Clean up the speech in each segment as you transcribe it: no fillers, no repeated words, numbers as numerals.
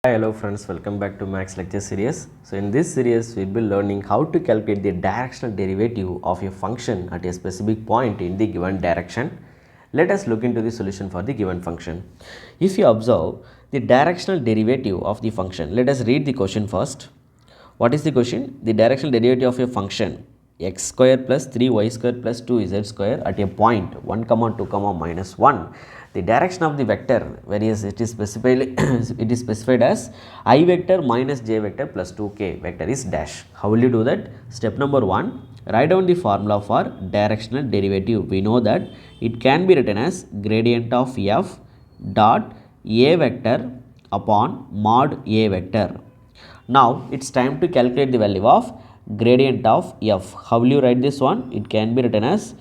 Hi, hello friends, welcome back to Max lecture series. So in this series we will be learning how to calculate the directional derivative of a function at a specific point in the given direction. Let us look into the solution for the given function. If you observe the directional derivative of the function, let us read the question first. What is the question? The directional derivative of a function x square plus 3y square plus 2z square at a point 1 comma 2 comma minus 1. The direction of the vector, whereas it is specified as I vector minus j vector plus 2k vector is dash. How will you do that? Step number 1, write down the formula for directional derivative. We know that it can be written as gradient of f dot a vector upon mod a vector. Now it's time to calculate the value of gradient of f. How will you write this one? It can be written as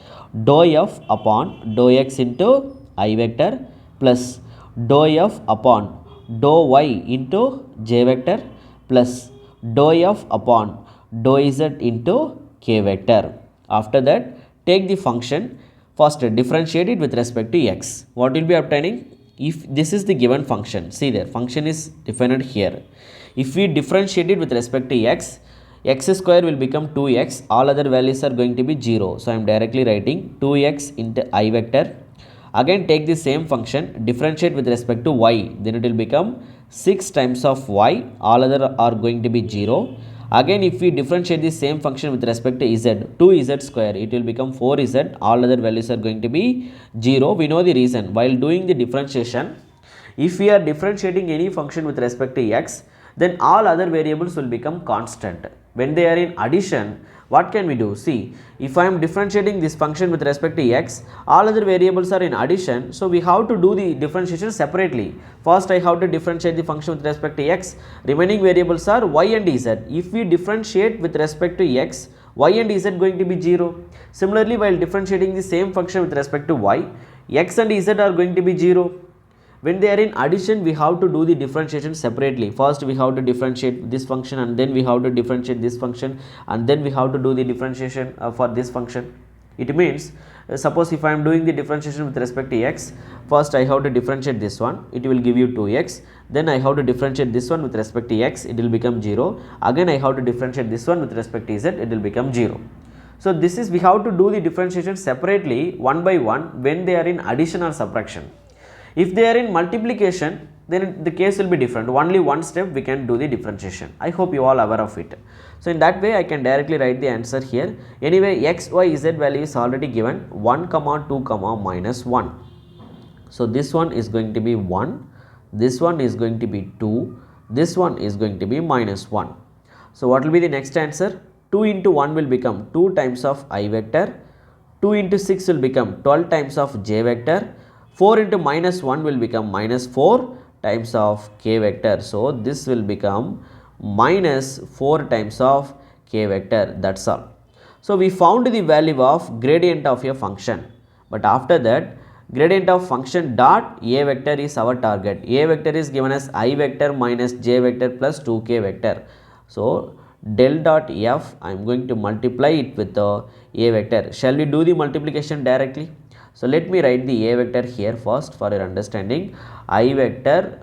dou f upon dou x into I vector plus dou f upon dou y into j vector plus dou f upon dou z into k vector. After that, take the function, first differentiate it with respect to x. What will be obtaining? If this is the given function, see there, function is defined here. If we differentiate it with respect to x, x square will become 2x, all other values are going to be 0. So I am directly writing 2x into I vector. Again take the same function, differentiate with respect to y, then it will become 6 times of y, all other are going to be 0. Again if we differentiate the same function with respect to z, 2z square, it will become 4z, all other values are going to be 0. We know the reason. While doing the differentiation, if we are differentiating any function with respect to x, then all other variables will become constant. When they are in addition, what can we do? See, if I am differentiating this function with respect to x, all other variables are in addition, so we have to do the differentiation separately. First I have to differentiate the function with respect to x, remaining variables are y and z. If we differentiate with respect to x, y and z going to be 0. Similarly, while differentiating the same function with respect to y, x and z are going to be 0. When they are in addition, we have to do the differentiation separately. First we have to differentiate this function, and then we have to differentiate this function, and then we have to do the differentiation for this function. It means, suppose if I am doing the differentiation with respect to x, first I have to differentiate this one, it will give you 2x. Then I have to differentiate this one with respect to x, it will become 0. Again I have to differentiate this one with respect to z, it will become 0. So this is, we have to do the differentiation separately one by one when they are in addition or subtraction. If they are in multiplication, then the case will be different. Only one step we can do the differentiation. I hope you all aware of it. So in that way I can directly write the answer here. Anyway, x, y, z value is already given 1 comma 2 comma minus 1. So this one is going to be 1, this one is going to be 2, this one is going to be minus 1. So what will be the next answer? 2 into 1 will become 2 times of I vector, 2 into 6 will become 12 times of j vector, 4 into minus 1 will become minus 4 times of k vector. So this will become minus 4 times of k vector, that's all. So we found the value of gradient of a function, but after that gradient of function dot a vector is our target. A vector is given as I vector minus j vector plus 2k vector. So del dot f, I am going to multiply it with the a vector. Shall we do the multiplication directly? So let me write the a vector here first for your understanding. I vector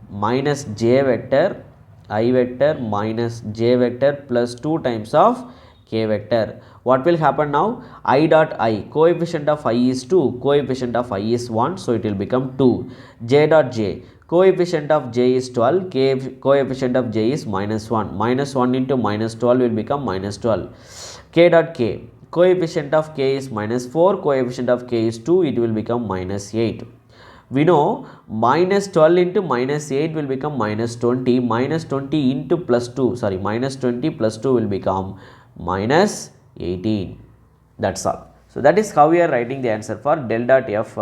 minus j vector, I vector minus j vector plus 2 times of k vector. What will happen now? I dot I, coefficient of I is 2, coefficient of I is 1, so it will become 2. J dot j, coefficient of j is 12, coefficient of j is minus 1. Minus 1 into minus 12 will become minus 12. K dot k, coefficient of k is minus 4, coefficient of k is 2, it will become minus 8. We know minus 12 into minus 8 will become minus 20, minus 20 into plus 2, sorry, minus 20 plus 2 will become minus 18. That's all. So that is how we are writing the answer for del dot f,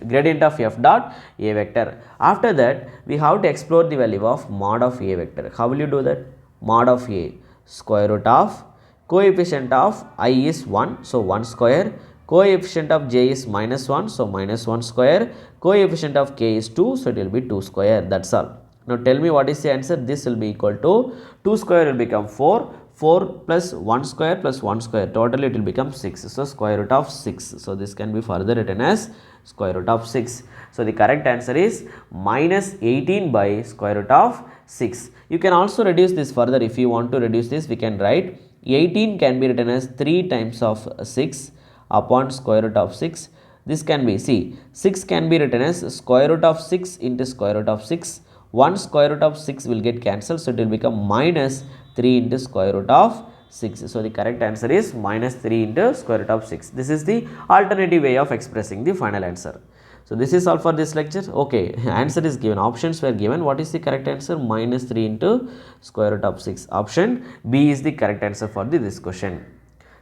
gradient of f dot a vector. After that, we have to explore the value of mod of a vector. How will you do that? Mod of a, square root of, coefficient of I is 1, so 1 square, coefficient of j is minus 1, so minus 1 square, coefficient of k is 2, so it will be 2 square, that's all. Now tell me what is the answer? This will be equal to 2 square will become 4, 4 plus 1 square plus 1 square, total it will become 6, so square root of 6. So this can be further written as square root of 6. So, the correct answer is minus 18 by square root of 6. You can also reduce this further. If you want to reduce this, we can write 18 can be written as 3 times of 6 upon square root of 6. This can be, see, 6 can be written as square root of 6 into square root of 6. 1 square root of 6 will get cancelled, so it will become minus 3 into square root of 6. So, the correct answer is minus 3 into square root of 6. This is the alternative way of expressing the final answer. So, this is all for this lecture. Okay, answer is given, options were given. What is the correct answer? Minus 3 into square root of 6. Option B is the correct answer for this question.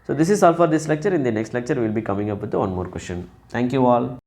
So, this is all for this lecture. In the next lecture, we will be coming up with one more question. Thank you all.